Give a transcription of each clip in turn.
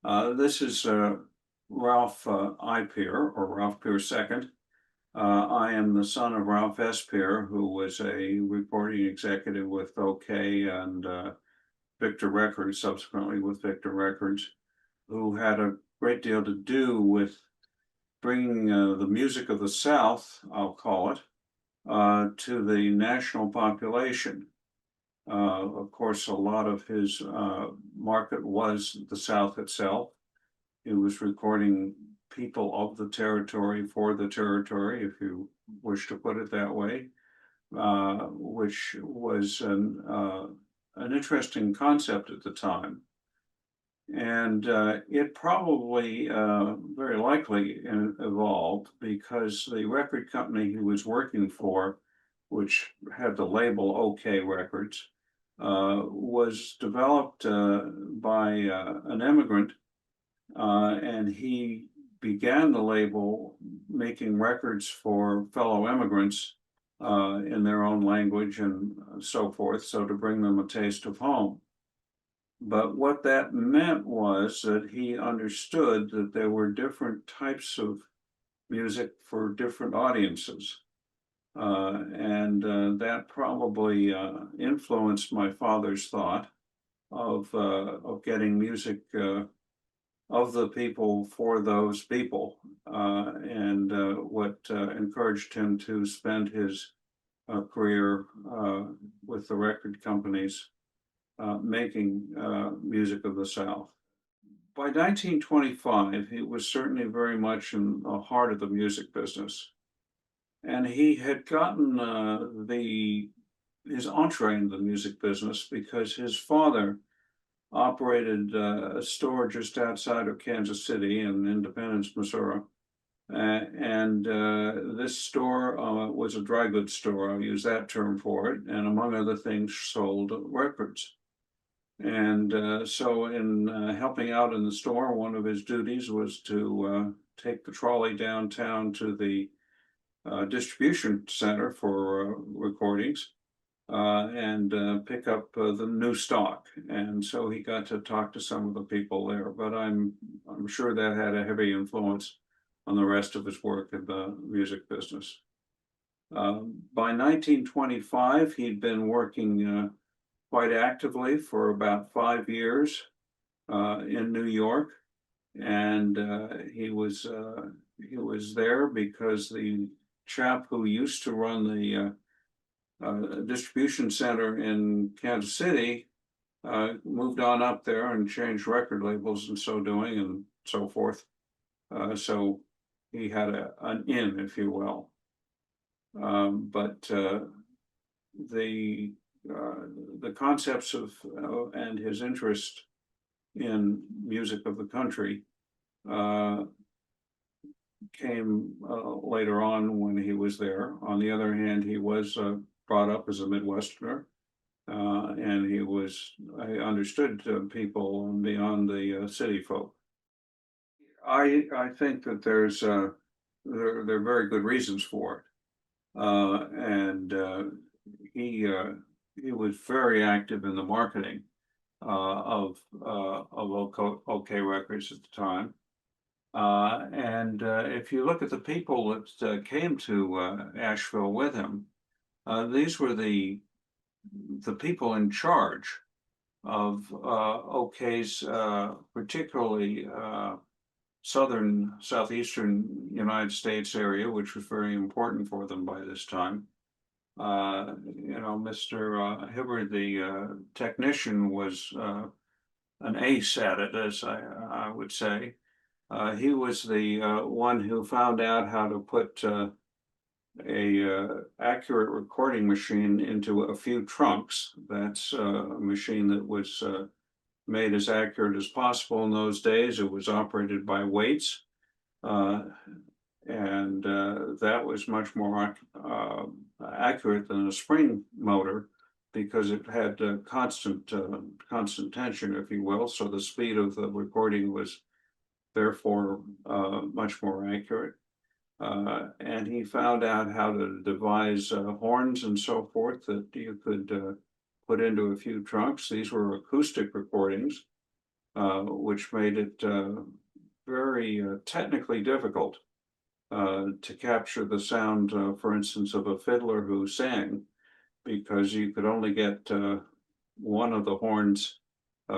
This is Ralph I. Peer, or Ralph Peer II. I am the son of Ralph S. Peer, who was a recording executive with OKeh and Victor Records, subsequently with Victor Records, who had a great deal to do with bringing the music of the South, I'll call it, to the national population. Of course, a lot of his market was the South itself. He was recording people of the territory for the territory, if you wish to put it that way, which was an interesting concept at the time. And it probably very likely evolved because the record company he was working for, which had the label OKeh Records, was developed by an immigrant, and he began the label making records for fellow immigrants in their own language and so forth, so to bring them a taste of home. But what that meant was that he understood that there were different types of music for different audiences. And that probably influenced my father's thought of getting music of the people for those people, and what encouraged him to spend his career with the record companies making music of the South. By 1925, he was certainly very much in the heart of the music business. And he had gotten his entree into the music business because his father operated a store just outside of Kansas City in Independence, Missouri. And this store was a dry goods store, I'll use that term for it, and among other things, sold records. And so in helping out in the store, one of his duties was to take the trolley downtown to the distribution center for recordings and pick up the new stock. And so he got to talk to some of the people there, but I'm sure that had a heavy influence on the rest of his work in the music business. By 1925, he'd been working quite actively for about 5 years in New York, and he was there because the chap who used to run the distribution center in Kansas City moved on up there and changed record labels in so doing and so forth. So he had an in, if you will. But the concepts of and his interest in music of the country came later on when he was there. On the other hand, he was brought up as a Midwesterner, and I understood people beyond the city folk. I think that there are very good reasons for it, and he was very active in the marketing of OKeh Records at the time. And if you look at the people that came to Asheville with him, these were the people in charge of OKeh's particularly southeastern United States area, which was very important for them by this time. Mr. Hibbard, the technician, was an ace at it, as I would say. He was the one who found out how to put a accurate recording machine into a few trunks. That's a machine that was made as accurate as possible in those days. It was operated by weights, and that was much more accurate than a spring motor because it had constant tension, if you will. So the speed of the recording was therefore much more accurate. And he found out how to devise horns and so forth that you could put into a few trunks. These were acoustic recordings. which made it very technically difficult to capture the sound, for instance, of a fiddler who sang, because you could only get one of the horns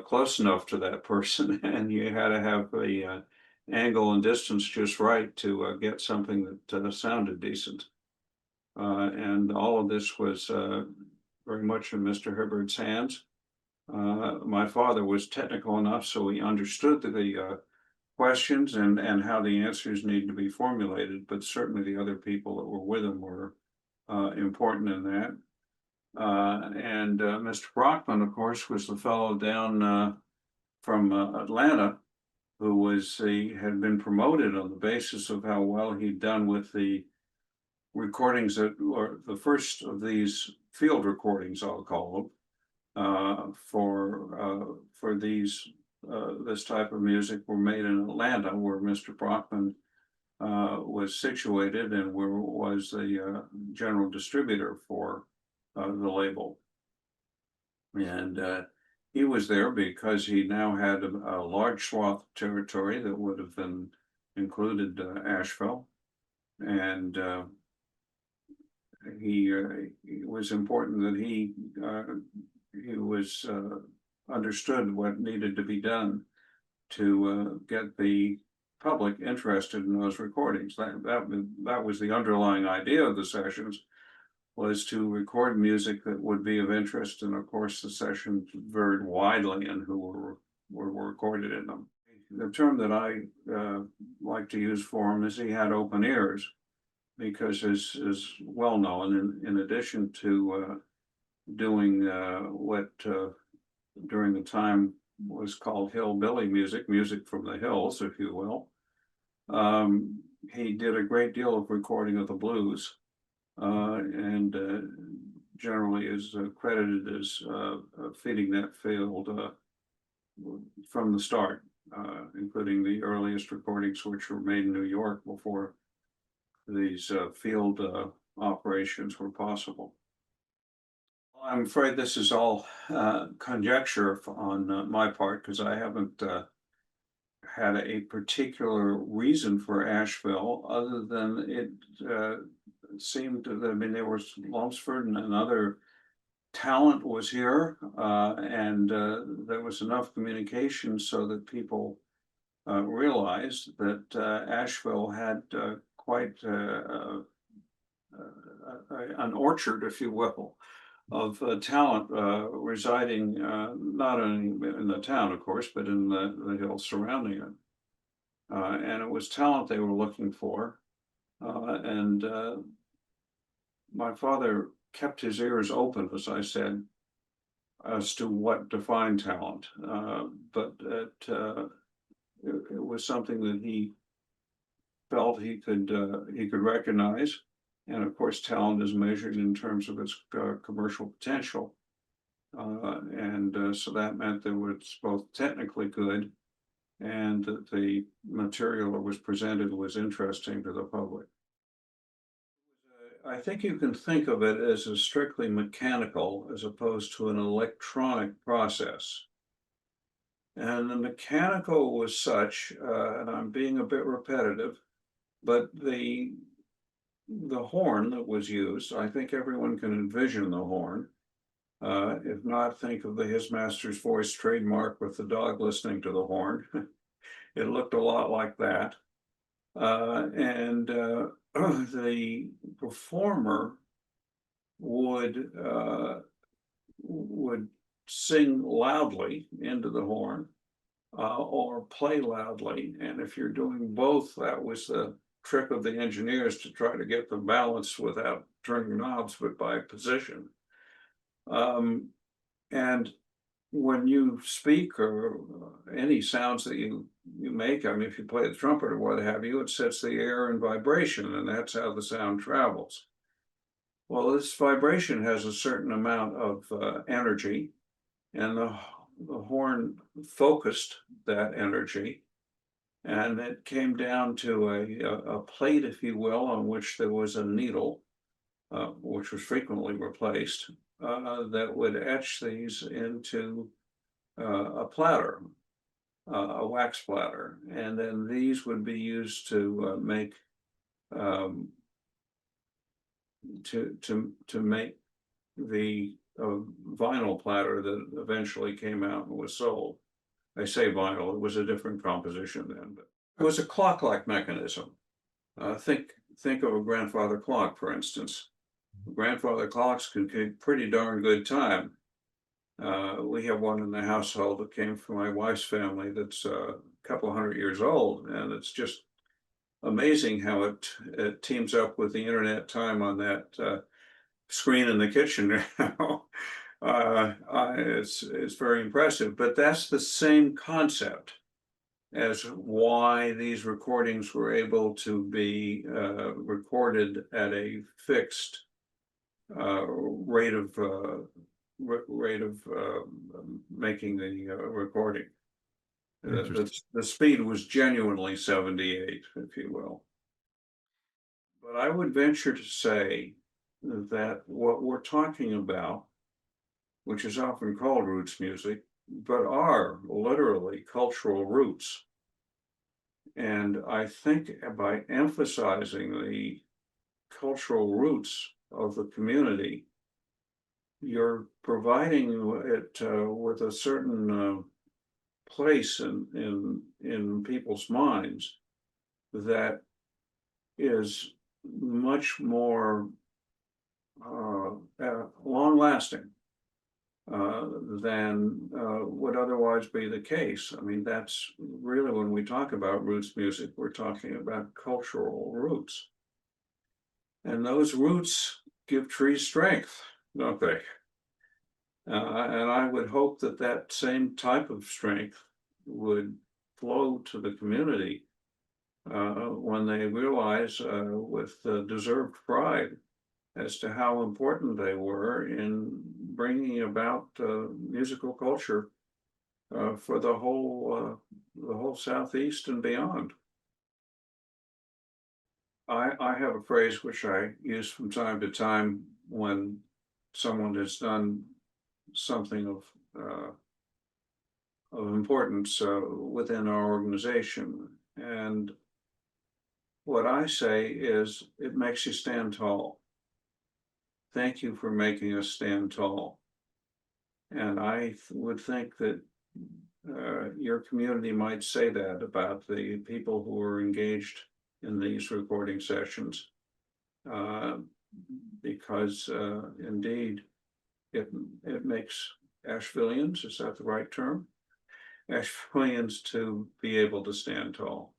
close enough to that person, and you had to have the angle and distance just right to get something that sounded decent. And all of this was very much in Mr. Hibbard's hands. My father was technical enough so he understood the questions and how the answers need to be formulated, but certainly the other people that were with him were important in that. And Mr. Brockman, of course, was the fellow down from Atlanta who he had been promoted on the basis of how well he'd done with the recordings that were the first of these field recordings, I'll call them, for these this type of music were made in Atlanta, where Mr. Brockman was situated and was the general distributor for the label. And he was there because he now had a large swath of territory that would have been included Asheville, and it was important that he was understood what needed to be done to get the public interested in those recordings. That was the underlying idea of the sessions, was to record music that would be of interest, and of course the sessions varied widely in who were recorded in them. The term that I like to use for him is he had open ears, because as well known, in addition to doing what during the time was called hillbilly music, music from the hills, if you will, he did a great deal of recording of the blues, and generally is credited as feeding that field from the start, including the earliest recordings, which were made in New York before these field operations were possible. I'm afraid this is all conjecture on my part, because I haven't had a particular reason for Asheville, other than it seemed that, I mean, there was Lumsford and another talent was here, and there was enough communication so that people realized that Asheville had quite an orchard, if you will, of talent residing not only in the town, of course, but in the hills surrounding it. And it was talent they were looking for. And my father kept his ears open, as I said, as to what defined talent. But it was something that he felt he could recognize. And of course, talent is measured in terms of its commercial potential. And so that meant that it was both technically good and that the material that was presented was interesting to the public. I think you can think of it as a strictly mechanical as opposed to an electronic process. And the mechanical was such, and I'm being a bit repetitive, but the horn that was used, I think everyone can envision the horn. If not, think of the His Master's Voice trademark with the dog listening to the horn. It looked a lot like that. And the performer would sing loudly into the horn or play loudly. And if you're doing both, that was the trick of the engineers, to try to get the balance without turning knobs, but by position. And when you speak, or any sounds that you make, I mean, if you play the trumpet or what have you, it sets the air in vibration, and that's how the sound travels. Well, this vibration has a certain amount of energy, and the horn focused that energy, and it came down to a plate, if you will, on which there was a needle, which was frequently replaced, that would etch these into a platter. a wax splatter, and then these would be used to make to make the vinyl platter that eventually came out and was sold. I say vinyl, it was a different composition then, but it was a clock-like mechanism. Think of a grandfather clock, for instance. Grandfather clocks could keep pretty darn good time. We have one in the household that came from my wife's family that's a couple of 100 years old, and it's just amazing how it teams up with the internet time on that screen in the kitchen now. It's very impressive, but that's the same concept as why these recordings were able to be recorded at a fixed rate of making the recording. The speed was genuinely 78, if you will. But I would venture to say that what we're talking about, which is often called roots music, but are literally cultural roots. And I think by emphasizing the cultural roots of the community, you're providing it with a certain place in people's minds that is much more long-lasting than would otherwise be the case. I mean, that's really, when we talk about roots music, we're talking about cultural roots. And those roots give trees strength, don't they? And I would hope that that same type of strength would flow to the community when they realize with deserved pride as to how important they were in bringing about musical culture for the whole Southeast and beyond. I have a phrase which I use from time to time when someone has done something of importance within our organization, and what I say is, it makes you stand tall. Thank you for making us stand tall. And I would think that your community might say that about the people who are engaged in these recording sessions, because indeed it makes Ashevilleans, is that the right term? Ashevilleans to be able to stand tall.